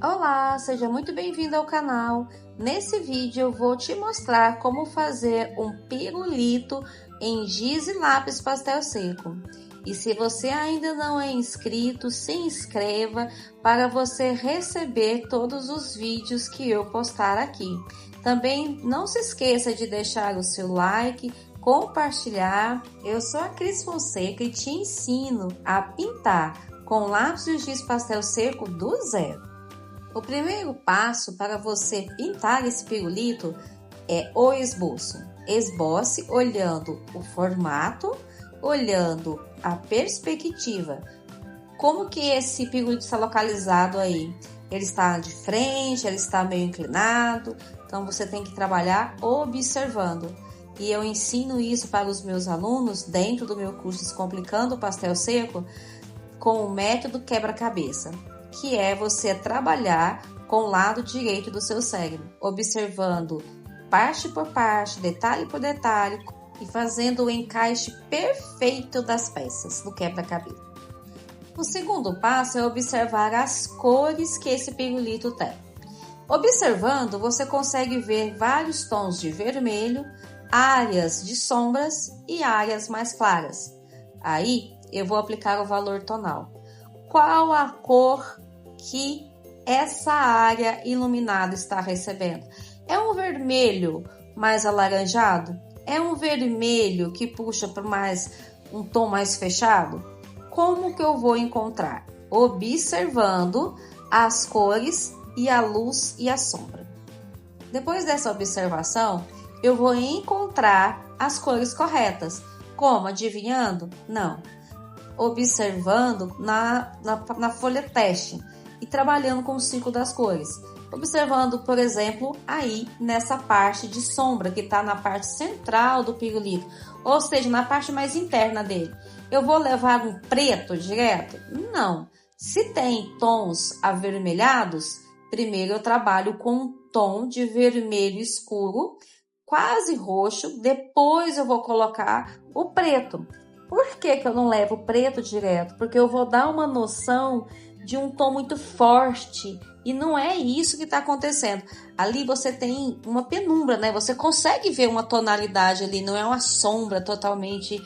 Olá, seja muito bem-vindo ao canal. Nesse vídeo eu vou te mostrar como fazer um pirulito em giz e lápis pastel seco. E se você ainda não é inscrito, se inscreva para você receber todos os vídeos que eu postar aqui. Também não se esqueça de deixar o seu like, compartilhar. Eu sou a Cris Fonseca e te ensino a pintar com lápis de giz pastel seco do zero. O primeiro passo para você pintar esse pirulito é o esboço. Esboce olhando o formato, olhando a perspectiva. Como que esse pirulito está localizado aí? Ele está de frente, ele está meio inclinado, então você tem que trabalhar observando. E eu ensino isso para os meus alunos dentro do meu curso Descomplicando o Pastel Seco com o método quebra-cabeça, que é você trabalhar com o lado direito do seu cérebro, observando parte por parte, detalhe por detalhe e fazendo o encaixe perfeito das peças do quebra-cabeça. O segundo passo é observar as cores que esse pirulito tem. Observando, você consegue ver vários tons de vermelho, áreas de sombras e áreas mais claras. Aí eu vou aplicar o valor tonal. Qual a cor que essa área iluminada está recebendo? É um vermelho mais alaranjado? É um vermelho que puxa para um tom mais fechado? Como que eu vou encontrar? Observando as cores e a luz e a sombra. Depois dessa observação, eu vou encontrar as cores corretas. Como? Adivinhando? Não. Observando na folha teste e trabalhando com o ciclo das cores. Observando, por exemplo, aí nessa parte de sombra que está na parte central do pirulito, ou seja, na parte mais interna dele. Eu vou levar um preto direto? Não. Se tem tons avermelhados, primeiro eu trabalho com um tom de vermelho escuro, quase roxo, depois eu vou colocar o preto. Por que eu não levo o preto direto? Porque eu vou dar uma noção de um tom muito forte e não é isso que está acontecendo. Ali você tem uma penumbra, né? Você consegue ver uma tonalidade ali, não é uma sombra totalmente...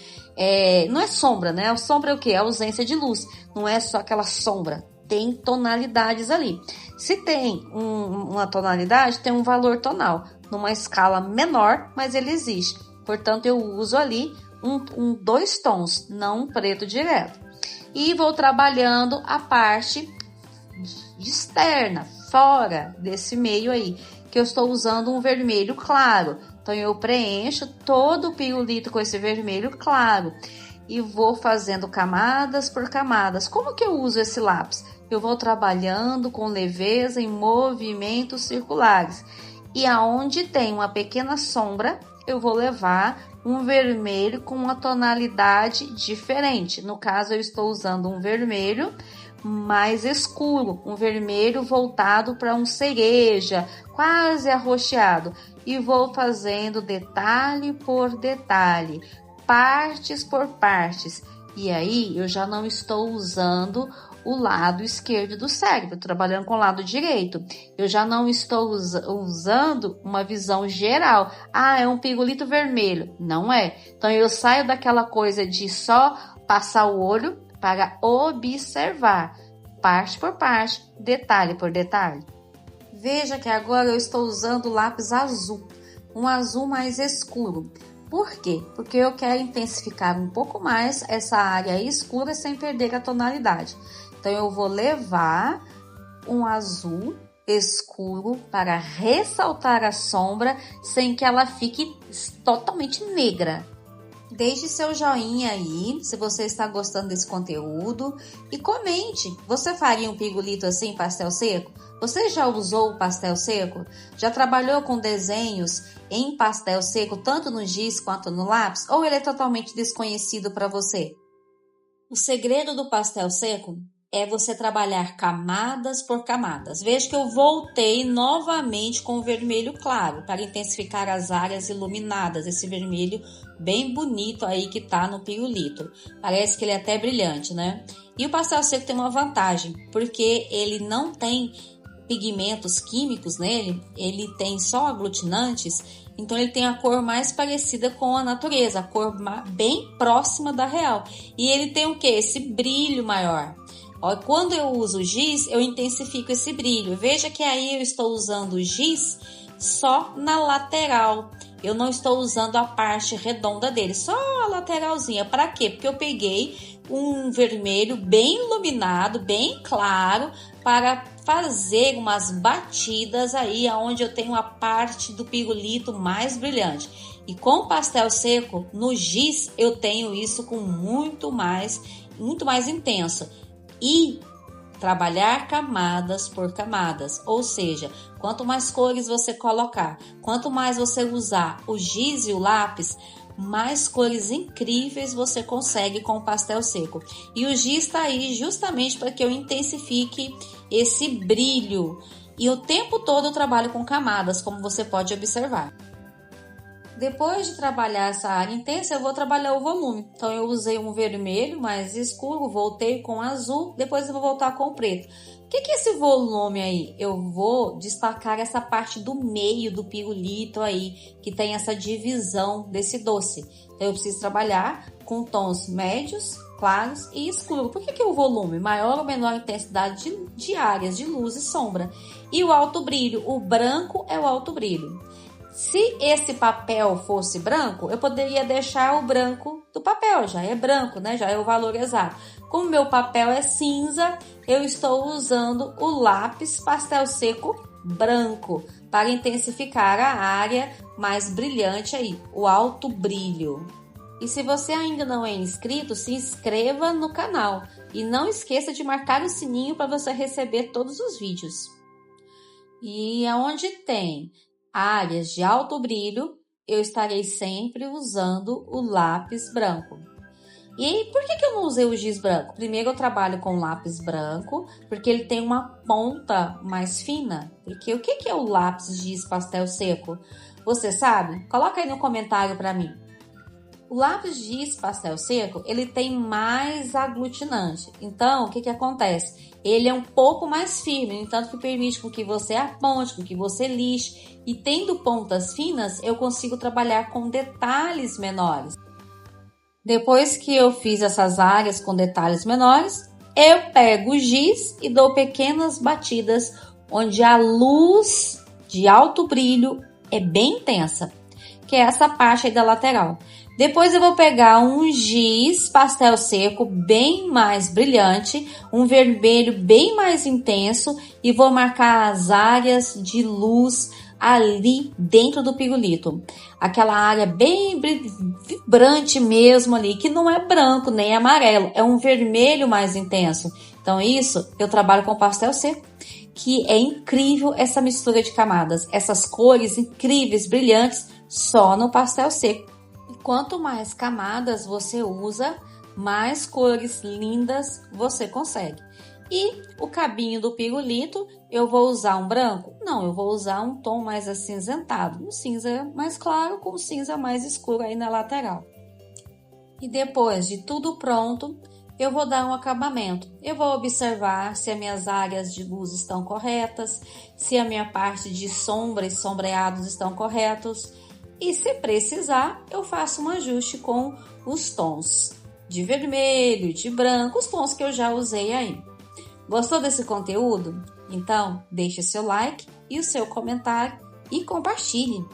não é sombra, né? A sombra é o quê? A ausência de luz. Não é só aquela sombra. Tem tonalidades ali. Se tem uma tonalidade, tem um valor tonal. Numa escala menor, mas ele existe. Portanto, eu uso ali dois tons, não um preto direto. E vou trabalhando a parte externa, fora desse meio aí, que eu estou usando um vermelho claro. Então, eu preencho todo o pirulito com esse vermelho claro e vou fazendo camadas por camadas. Como que eu uso esse lápis? Eu vou trabalhando com leveza em movimentos circulares. E aonde tem uma pequena sombra, eu vou levar um vermelho com uma tonalidade diferente. No caso, eu estou usando um vermelho mais escuro, um vermelho voltado para um cereja, quase arroxeado. E vou fazendo detalhe por detalhe, partes por partes. E aí, eu já não estou usando o lado esquerdo do cérebro, trabalhando com o lado direito. Eu já não estou usando uma visão geral. Ah, é um pirulito vermelho. Não é. Então, eu saio daquela coisa de só passar o olho para observar, parte por parte, detalhe por detalhe. Veja que agora eu estou usando lápis azul, um azul mais escuro. Por quê? Porque eu quero intensificar um pouco mais essa área escura sem perder a tonalidade. Então, eu vou levar um azul escuro para ressaltar a sombra sem que ela fique totalmente negra. Deixe seu joinha aí, se você está gostando desse conteúdo. E comente, você faria um pirulito assim, pastel seco? Você já usou o pastel seco? Já trabalhou com desenhos em pastel seco, tanto no giz quanto no lápis? Ou ele é totalmente desconhecido para você? O segredo do pastel seco é você trabalhar camadas por camadas. Veja que eu voltei novamente com o vermelho claro para intensificar as áreas iluminadas, esse vermelho bem bonito aí que tá no pirulito. Parece que ele é até brilhante, né? E o pastel seco tem uma vantagem, porque ele não tem pigmentos químicos nele, ele tem só aglutinantes, então ele tem a cor mais parecida com a natureza, a cor bem próxima da real. E ele tem o que? Esse brilho maior. Ó, quando eu uso giz, eu intensifico esse brilho. Veja que aí eu estou usando o giz só na lateral. Eu não estou usando a parte redonda dele, só a lateralzinha. Para quê? Porque eu peguei um vermelho bem iluminado, bem claro, para fazer umas batidas aí onde eu tenho a parte do pirulito mais brilhante. E com pastel seco, no giz, eu tenho isso com muito mais intenso. E trabalhar camadas por camadas, ou seja, quanto mais cores você colocar, quanto mais você usar o giz e o lápis, mais cores incríveis você consegue com o pastel seco. E o giz está aí justamente para que eu intensifique esse brilho. E o tempo todo eu trabalho com camadas, como você pode observar. Depois de trabalhar essa área intensa, eu vou trabalhar o volume. Então, eu usei um vermelho mais escuro, voltei com azul, depois eu vou voltar com o preto. O que é esse volume aí? Eu vou destacar essa parte do meio do pirulito aí, que tem essa divisão desse doce. Então, eu preciso trabalhar com tons médios, claros e escuros. Por que o volume? Maior ou menor intensidade de áreas de luz e sombra. E o alto brilho, o branco é o alto brilho. Se esse papel fosse branco, eu poderia deixar o branco do papel, já é branco, né? Já é o valor exato. Como meu papel é cinza, eu estou usando o lápis pastel seco branco para intensificar a área mais brilhante aí, o alto brilho. E se você ainda não é inscrito, se inscreva no canal e não esqueça de marcar o sininho para você receber todos os vídeos. E aonde tem áreas de alto brilho, eu estarei sempre usando o lápis branco. E por que eu não usei o giz branco? Primeiro, eu trabalho com lápis branco, porque ele tem uma ponta mais fina. Porque o que é o lápis giz pastel seco? Você sabe? Coloca aí no comentário para mim. O lápis giz pastel seco, ele tem mais aglutinante. Então, o que acontece? Ele é um pouco mais firme, no entanto que permite com que você aponte, com que você lixe. E tendo pontas finas, eu consigo trabalhar com detalhes menores. Depois que eu fiz essas áreas com detalhes menores, eu pego o giz e dou pequenas batidas onde a luz de alto brilho é bem intensa, que é essa parte aí da lateral. Depois eu vou pegar um giz pastel seco bem mais brilhante, um vermelho bem mais intenso e vou marcar as áreas de luz ali dentro do pirulito. Aquela área bem vibrante mesmo ali, que não é branco nem amarelo, é um vermelho mais intenso. Então isso eu trabalho com pastel seco, que é incrível essa mistura de camadas, essas cores incríveis, brilhantes, só no pastel seco. Quanto mais camadas você usa, mais cores lindas você consegue. E o cabinho do pirulito, eu vou usar um branco? Não, eu vou usar um tom mais acinzentado, um cinza mais claro com um cinza mais escuro aí na lateral. E depois de tudo pronto, eu vou dar um acabamento. Eu vou observar se as minhas áreas de luz estão corretas, se a minha parte de sombra e sombreados estão corretos. E se precisar, eu faço um ajuste com os tons de vermelho, de branco, os tons que eu já usei aí. Gostou desse conteúdo? Então, deixe seu like e o seu comentário e compartilhe.